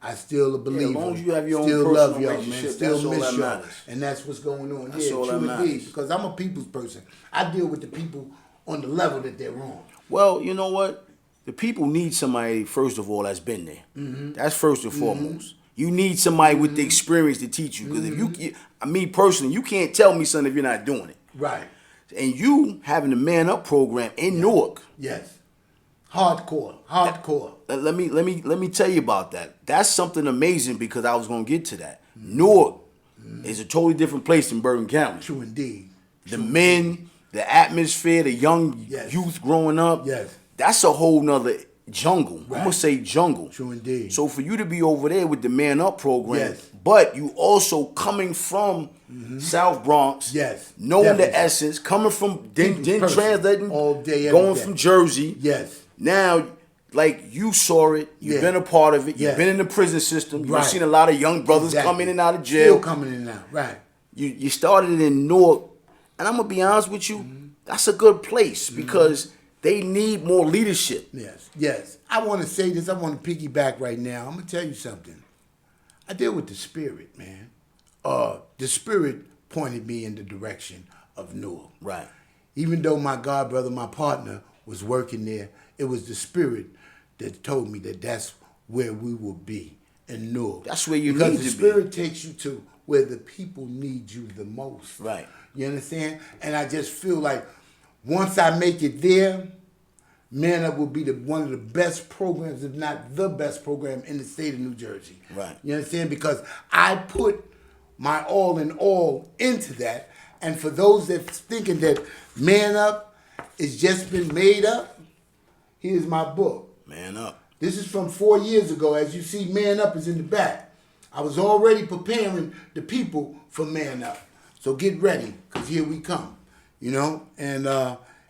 I still believe. As long as you have your own still love y'all, relationship, man. Still that's miss all y'all, that matters. and that's what's going on. That's all that true matters. indeed, because I'm a people's person. I deal with the people on the level that they're on. Well, you know what? The people need somebody, first of all, that's been there. Mm-hmm. That's first and foremost. You need somebody with the experience to teach you. Because if you, me personally, you can't tell me something if you're not doing it. Right. And you having the Man Up program in Newark. Yes. Hardcore. Let me tell you about that. That's something amazing, because I was gonna get to that. Newark is a totally different place than Bergen County. True indeed. The men, the atmosphere, the young youth growing up. Yes. That's a whole nother jungle. Right. I'm gonna say jungle. True indeed. So for you to be over there with the Man Up program, yes. but you also coming from South Bronx, yes, knowing definitely. the essence, coming from then translating all day, going from Jersey. Yes. Now, like, you saw it, you've been a part of it, you've been in the prison system, you've seen a lot of young brothers come in and out of jail. Still coming in and out, right. You started in Newark, and I'm gonna be honest with you, that's a good place, because they need more leadership. Yes. I want to say this. I want to piggyback right now. I'm going to tell you something. I deal with the spirit, man. The spirit pointed me in the direction of Newark. Right. Even though my god brother, my partner, was working there, it was the spirit that told me that that's where we will be, in Newark. That's where you need to be. Because the spirit takes you to where the people need you the most. Right. You understand? And I just feel like once I make it there, Man Up will be one of the best programs, if not the best program in the state of New Jersey. Right. You understand? Because I put my all in all into that. And for those that's thinking that Man Up is just been made up, here's my book. Man Up. This is from 4 years ago. As you see, Man Up is in the back. I was already preparing the people for Man Up. So get ready, because here we come. You know? And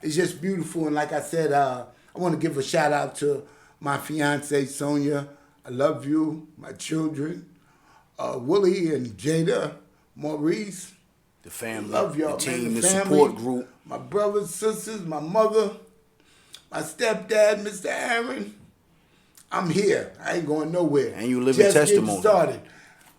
it's just beautiful. And like I said, I want to give a shout out to my fiance, Sonia. I love you, my children, Willie and Jada, Maurice. The family, Love y'all, the team, man. the family, support group. My brothers, sisters, my mother, my stepdad, Mr. Aaron. I'm here. I ain't going nowhere. And you living testimony. Getting started.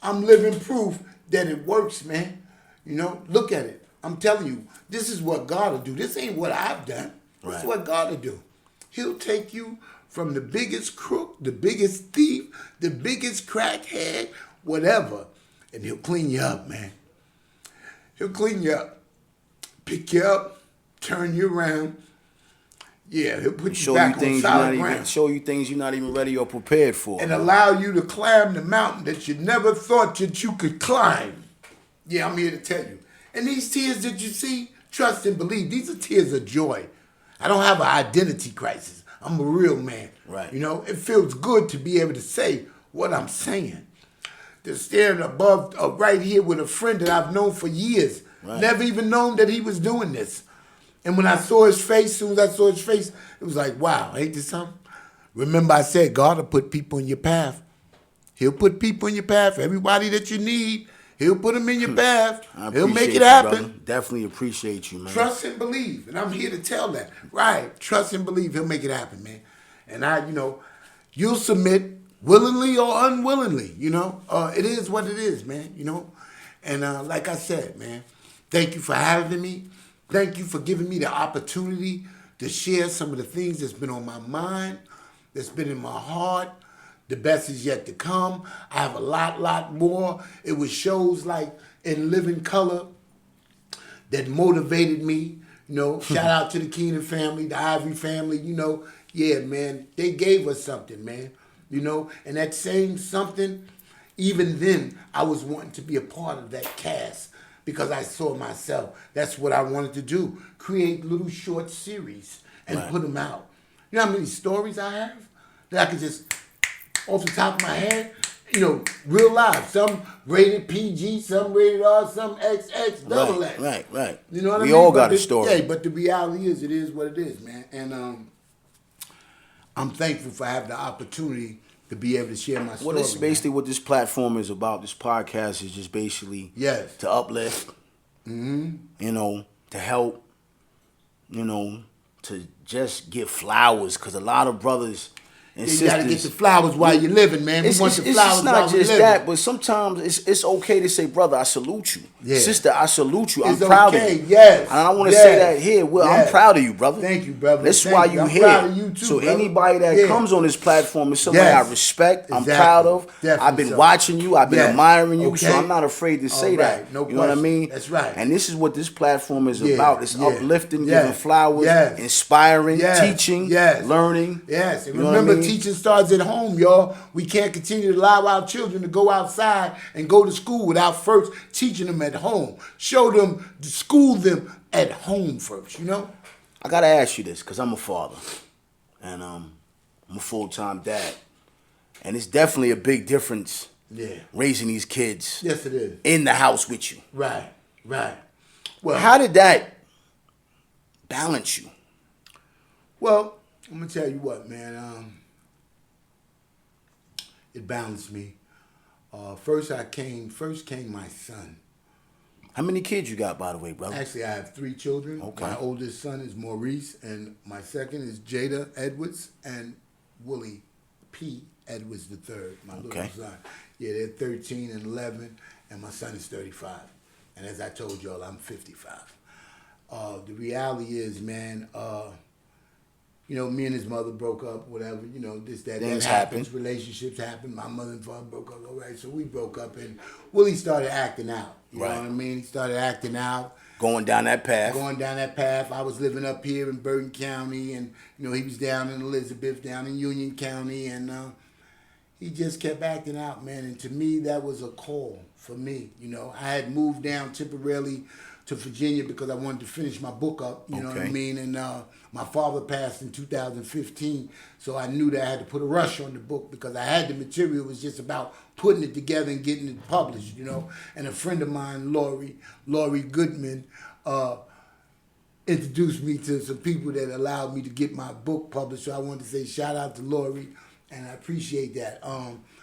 I'm living proof that it works, man. You know, look at it. I'm telling you, this is what God will do. This ain't what I've done. This is what God will do. He'll take you from the biggest crook, the biggest thief, the biggest crackhead, whatever, and he'll clean you up, man. He'll clean you up, pick you up, turn you around. Yeah, he'll put you back on solid ground. Show you things you're not even ready or prepared for. And allow you to climb the mountain that you never thought that you could climb. Yeah, I'm here to tell you. And these tears that you see, trust and believe, these are tears of joy. I don't have an identity crisis. I'm a real man. Right. You know, it feels good to be able to say what I'm saying. To stand above, right here with a friend that I've known for years. Right. Never even known that he was doing this. And when I saw his face, as soon as I saw his face, it was like, wow, ain't this something? Remember I said God will put people in your path. He'll put people in your path. Everybody that you need, he'll put them in your path. He'll make it happen. Brother. Definitely appreciate you, man. Trust and believe. And I'm here to tell that. Right. Trust and believe. He'll make it happen, man. And you'll submit willingly or unwillingly, you know. It is what it is, man, you know. And like I said, man, thank you for having me. Thank you for giving me the opportunity to share some of the things that's been on my mind, that's been in my heart. The best is yet to come. I have a lot more. It was shows like In Living Color that motivated me. You know, shout out to the Keenan family, the Ivory family, you know. Yeah, man, they gave us something, man. You know, and that same something, even then, I was wanting to be a part of that cast because I saw myself. That's what I wanted to do, create little short series and put them out. You know how many stories I have that I could just, off the top of my head, you know, real life. Some rated PG, some rated R, some XX, double X. Right. You know what I mean? We all got a story. Yeah, but the reality is, it is what it is, man. And I'm thankful for having the opportunity to be able to share my story. Well, this is basically what this platform is about. This podcast is just basically to uplift, you know, to help, you know, to just get flowers. Because a lot of brothers and sisters... You got to get the flowers while you're living, man. We want the flowers it's while not we're just living. that, but sometimes it's okay to say, brother, I salute you. Yeah. Sister, I salute you. It's I'm proud of you. Yes. And I want to say that here. Well, I'm proud of you, brother. Thank you, brother. That's why you're here. I'm proud of you too, so brother. anybody that comes on this platform is somebody I respect. I'm proud of. Definitely I've been watching you. I've been admiring you. Okay. So I'm not afraid to say that. No you know what I mean? That's right. And this is what this platform is about. It's uplifting, giving flowers, inspiring, teaching, learning. Yes. And remember, teaching starts at home, y'all. We can't continue to allow our children to go outside and go to school without first teaching them at home. Show them, school them at home first, you know? I got to ask you this because I'm a father and I'm a full-time dad. And it's definitely a big difference raising these kids yes, it is. In the house with you. Right. Well, how did that balance you? Well, I'm going to tell you what, man. It balanced me. First came my son. How many kids you got, by the way, brother? Actually, I have 3 children. Okay. My oldest son is Maurice, and my second is Jada Edwards and Willie P Edwards Jr, my little son. Yeah, they're 13 and 11, and my son is 35. And as I told y'all, I'm 55. The reality is, man, you know, me and his mother broke up, whatever, you know, that happens. Relationships happen. My mother and father broke up, all right, so we broke up, and Willie started acting out. You know what I mean? He started acting out, Going down that path. Going down that path. I was living up here in Bergen County, and he was down in Elizabeth, down in Union County, and he just kept acting out, man. And to me, that was a call for me. I had moved down temporarily to Virginia because I wanted to finish my book up. You know what I mean? And my father passed in 2015, so I knew that I had to put a rush on the book because I had the material. It was just about putting it together and getting it published. And a friend of mine, Laurie Goodman, introduced me to some people that allowed me to get my book published. So I wanted to say shout out to Laurie, and I appreciate that.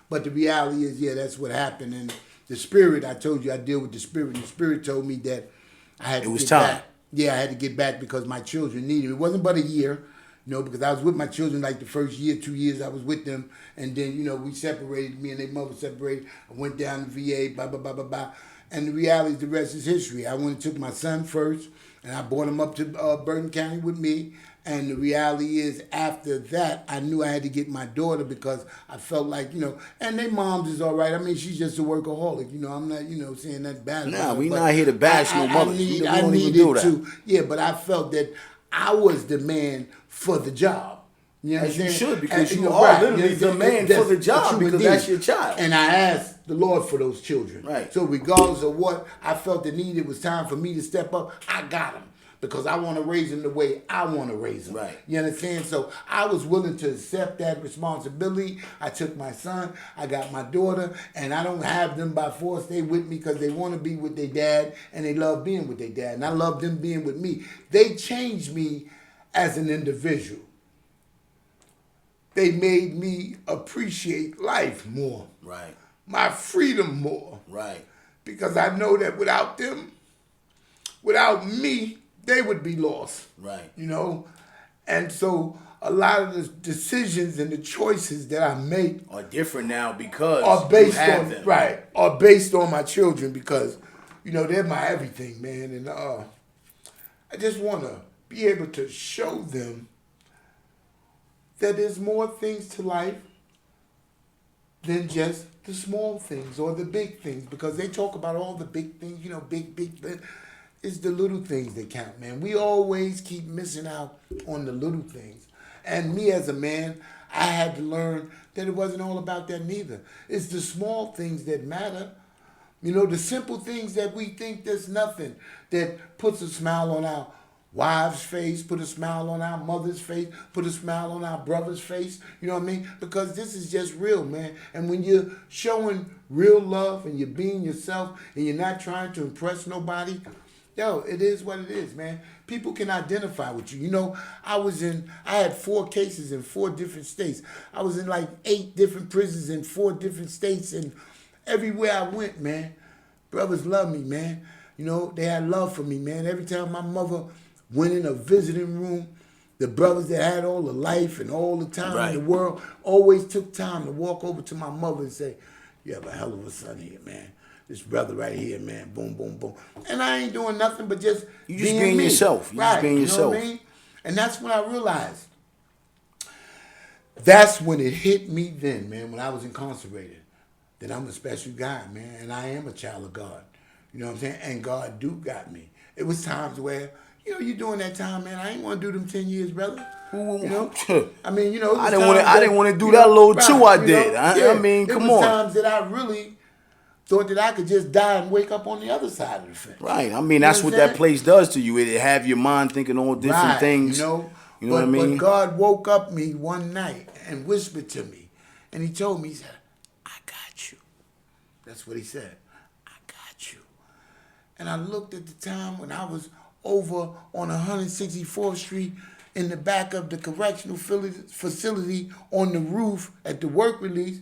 But the reality is, yeah, that's what happened. And the spirit, I told you I deal with the spirit. And the spirit told me that I had to get back. Yeah, I had to get back because my children needed me. It wasn't but a year, because I was with my children like the first year, 2 years I was with them. And then, we separated, me and their mother separated. I went down to VA, blah, blah, blah, blah, blah. And the reality is the rest is history. I went and took my son first, and I brought him up to Bergen County with me. And the reality is, after that, I knew I had to get my daughter because I felt like, and their moms is all right. I mean, she's just a workaholic. I'm not, saying that bad. Nah, we not here to bash no mothers. I needed to. Yeah, but I felt that I was the man for the job. As you should, because you are literally the man for the job because that's your child. And I asked the Lord for those children. Right. So regardless of what I felt the need, it was time for me to step up. I got them. Because I want to raise them the way I want to raise them. Right. You understand? So I was willing to accept that responsibility. I took my son, I got my daughter, and I don't have them by force. They with me because they want to be with their dad, and they love being with their dad. And I love them being with me. They changed me as an individual. They made me appreciate life more. Right. My freedom more. Right. Because I know that without them, without me, they would be lost. Right. And so a lot of the decisions and the choices that I make are different now because are based you have on them. Right. Are based on my children because, they're my everything, man. And I just want to be able to show them that there's more things to life than just the small things or the big things, because they talk about all the big things, big. It's the little things that count, man. We always keep missing out on the little things. And me as a man, I had to learn that it wasn't all about that neither. It's the small things that matter. The simple things that we think there's nothing, that puts a smile on our wife's face, put a smile on our mother's face, put a smile on our brother's face. You know what I mean? Because this is just real, man. And when you're showing real love and you're being yourself and you're not trying to impress nobody, it is what it is, man. People can identify with you. I had 4 cases in 4 different states. I was in like 8 different prisons in 4 different states, and everywhere I went, man, brothers loved me, man. They had love for me, man. Every time my mother went in a visiting room, the brothers that had all the life and all the time in the world always took time to walk over to my mother and say, "You have a hell of a son here, man. This brother right here, man, boom, boom, boom." And I ain't doing nothing but just being me. Yourself. You just being yourself. Know what I mean? And that's when I realized. That's when it hit me then, man, when I was incarcerated, that I'm a special guy, man, and I am a child of God. You know what I'm saying? And God do got me. It was times where, you doing that time, man, I ain't want to do them 10 years, brother. I mean, I didn't want to do that little too. I did. I mean, come on. It was times that I really thought that I could just die and wake up on the other side of the fence. Right. I mean, that's what that place does to you. It have your mind thinking all different things. You know what I mean? But God woke up me one night and whispered to me. And he told me, he said, "I got you." That's what he said. "I got you." And I looked at the time when I was over on 164th Street in the back of the correctional facility on the roof at the work release.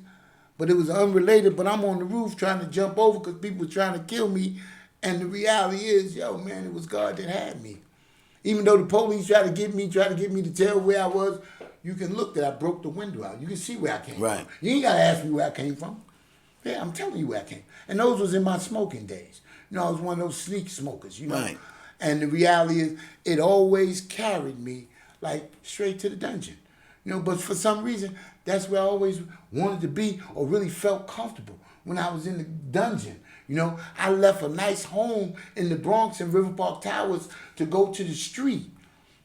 But it was unrelated, but I'm on the roof trying to jump over because people were trying to kill me. And the reality is, man, it was God that had me. Even though the police tried to get me to tell where I was, you can look that I broke the window out. You can see where I came from. You ain't got to ask me where I came from. Yeah, I'm telling you where I came. And those was in my smoking days. I was one of those sneak smokers, Right. And the reality is, it always carried me like straight to the dungeon. But for some reason, that's where I always wanted to be or really felt comfortable when I was in the dungeon. You know, I left a nice home in the Bronx and River Park Towers to go to the street.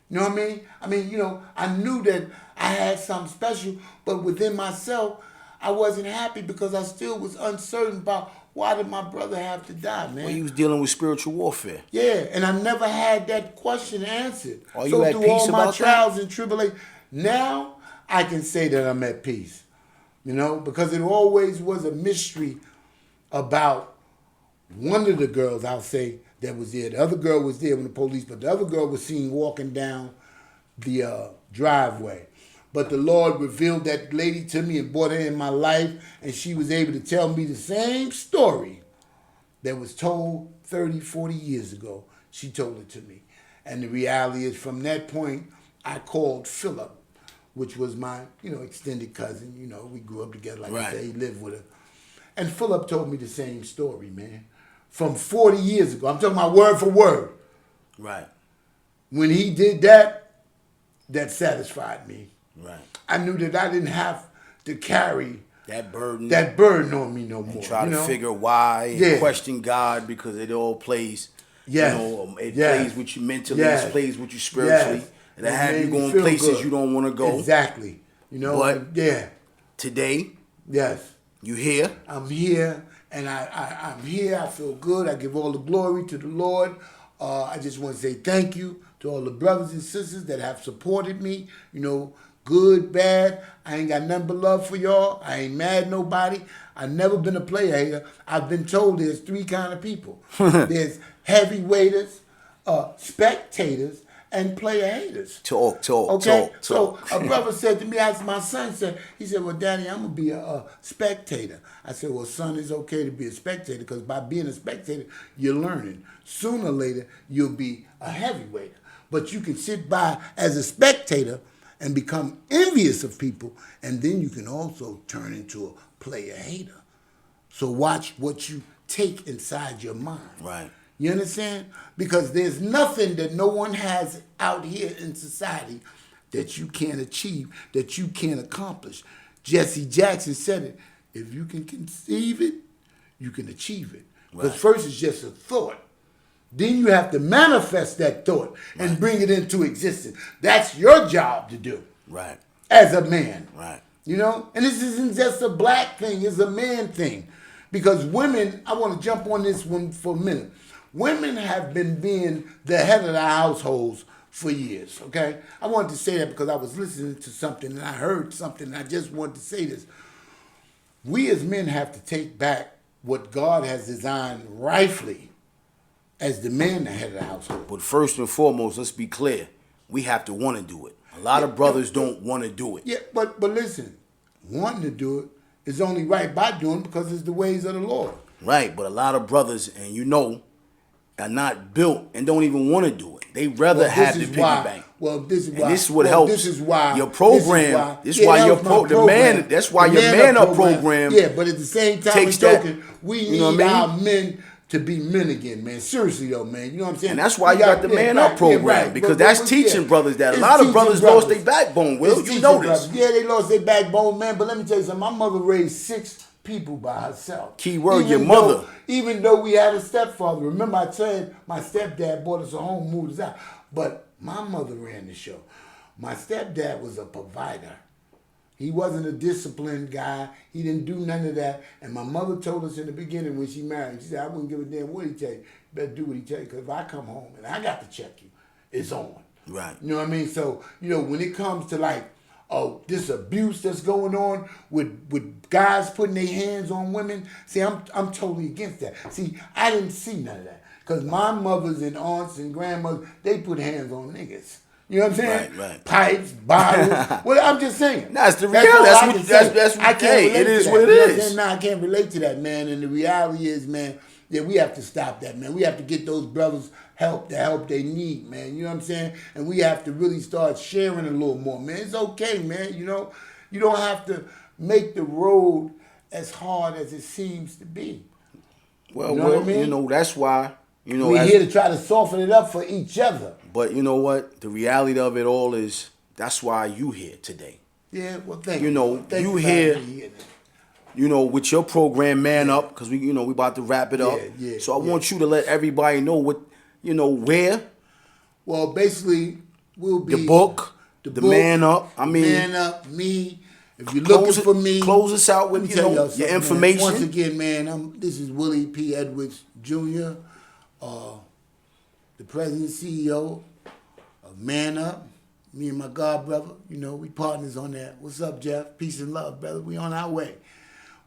You know what I mean? I mean, you know, I knew that I had something special, but within myself, I wasn't happy because I still was uncertain about why did my brother have to die, man? Well, he was dealing with spiritual warfare. Yeah, and I never had that question answered. Are you at through peace all my about trials and tribulations, now I can say that I'm at peace. You know, because it always was a mystery about one of the girls, I'll say, that was there. The other girl was there when the police, but the other girl was seen walking down the driveway. But the Lord revealed that lady to me and brought her in my life, and she was able to tell me the same story that was told 30, 40 years ago. She told it to me. And the reality is, from that point, I called Philip, which was my, extended cousin. You know, we grew up together, like I said, he lived with her. And Philip told me the same story, man. From 40 years ago. I'm talking about word for word. Right. When he did that, that satisfied me. Right. I knew that I didn't have to carry that burden on me no more. And try to figure why and question God, because it all plays. Yes. It plays with you mentally, it plays with you spiritually. Yes. And it have you going places good. You don't want to go. Exactly. But today, yes, you here. I'm here, and I'm here. I feel good. I give all the glory to the Lord. I just want to say thank you to all the brothers and sisters that have supported me. Good, bad. I ain't got nothing but love for y'all. I ain't mad at nobody. I've never been a player hater. I've been told there's three kind of people. There's heavyweighters, spectators, and player haters. Talk. Okay? So a brother said to me, my son said, he said, well, Daddy, I'm going to be a spectator. I said, well, son, it's okay to be a spectator because by being a spectator, you're learning. Sooner or later, you'll be a heavyweight. But you can sit by as a spectator and become envious of people, and then you can also turn into a player hater. So watch what you take inside your mind. Right. You understand? Because there's nothing that no one has out here in society that you can't achieve, that you can't accomplish. Jesse Jackson said it. If you can conceive it, you can achieve it. Because first it's just a thought. Then you have to manifest that thought and bring it into existence. That's your job to do. Right. As a man. Right. And this isn't just a black thing, it's a man thing. Because women, I want to jump on this one for a minute. Women have been being the head of the households for years, okay? I wanted to say that because I was listening to something and I heard something and I just wanted to say this. We as men have to take back what God has designed rightfully as the man, the head of the household. But first and foremost, let's be clear. We have to want to do it. A lot of brothers don't want to do it. Yeah, but listen, wanting to do it is only right by doing it because it's the ways of the Lord. Right, but a lot of brothers, and are not built and don't even want to do it. They rather have the piggy bank. This is why. And this is what helps. This is why your program. This is why your program. That's why your man up program. Yeah, but at the same time, we need our men to be men again, man. Seriously though, man. You know what I'm saying? And that's why you got the man up program, because that's teaching brothers that a lot of brothers lost their backbone. Will you know this? Yeah, they lost their backbone, man. But let me tell you something. My mother raised 6 people by herself. Key word, your mother. Even though we had a stepfather. Remember I said my stepdad bought us a home, moved us out. But my mother ran the show. My stepdad was a provider. He wasn't a disciplined guy. He didn't do none of that. And my mother told us in the beginning when she married, she said, I wouldn't give a damn what he tell you. You better do what he tell you, because if I come home and I got to check you, it's on. Right. You know what I mean? So, when it comes to this abuse that's going on with guys putting their hands on women, see, I'm totally against that. See, I didn't see none of that. Because my mothers and aunts and grandmothers, they put hands on niggas. You know what I'm saying? Right. Pipes, bottles. Well, I'm just saying. That's the reality. That's what it is. What it is. I can't relate to that, man. And the reality is, man, that we have to stop that, man. We have to get those brothers the help they need, man. You know what I'm saying? And we have to really start sharing a little more, man. It's okay, man. You don't have to make the road as hard as it seems to be. Well, what I mean? That's why. We're here to try to soften it up for each other. But you know what? The reality of it all is that's why you here today. Yeah, well, thank you. You here with your program, Man Up, because we about to wrap it up. Yeah, so I want you to let everybody know where. Well, basically, we'll be the book, Man Up. Man Up, me. If you're looking for me, close us out with your information. Man. Once again, man, this is Willie P Edwards Jr., the president CEO of Man Up. Me and my god brother, we partners on that. What's up, Jeff? Peace and love, brother. We on our way.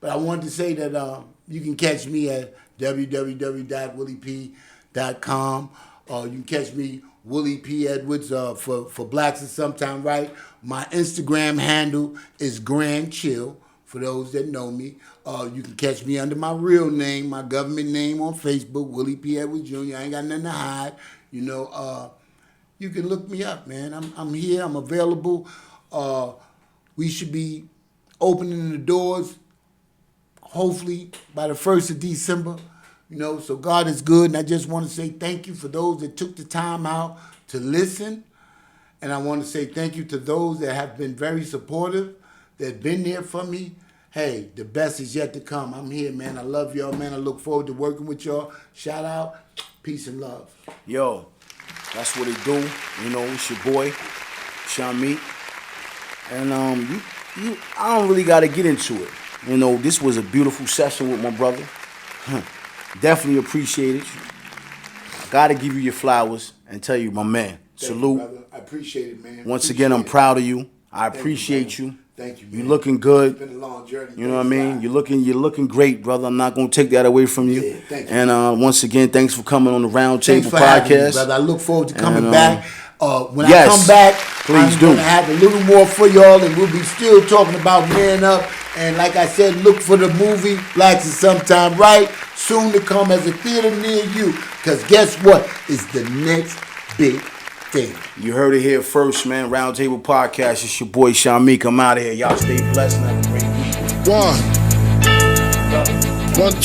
But I wanted to say that you can catch me at www.williep.com. You can catch me, Willie P Edwards, for Blacks Are Sometime Right. My Instagram handle is Grand Chill, for those that know me. You can catch me under my real name, my government name on Facebook, Willie P Edwards Jr. I ain't got nothing to hide. You can look me up, man. I'm here. I'm available. We should be opening the doors, hopefully, by the 1st of December. So God is good, and I just want to say thank you for those that took the time out to listen. And I want to say thank you to those that have been very supportive, that have been there for me. Hey, the best is yet to come. I'm here, man. I love y'all, man. I look forward to working with y'all. Shout out. Peace and love. Yo, that's what it do. It's your boy, Shamik. And I don't really got to get into it. This was a beautiful session with my brother. Definitely appreciate it. I got to give you your flowers and tell you, my man, salute. Thank you, brother. I appreciate it, man. Once again, I'm proud of you. I appreciate you. Thank you, man. You're looking good. It's been a long journey. You know what I mean? You're looking great, brother. I'm not going to take that away from you. Yeah, thank you. And once again, thanks for coming on the Roundtable Having me, Podcast. brother. I look forward to coming back. When yes, I come back, please I'm going to have a little more for y'all, and we'll be still talking about Man Up. And like I said, look for the movie Blacks Are Sometime Right, soon to come as a theater near you. Because guess what? It's the next big thing. You heard it here first, man. Roundtable Podcast. It's your boy Shamik. I'm out of here. Y'all stay blessed and have a great week. One.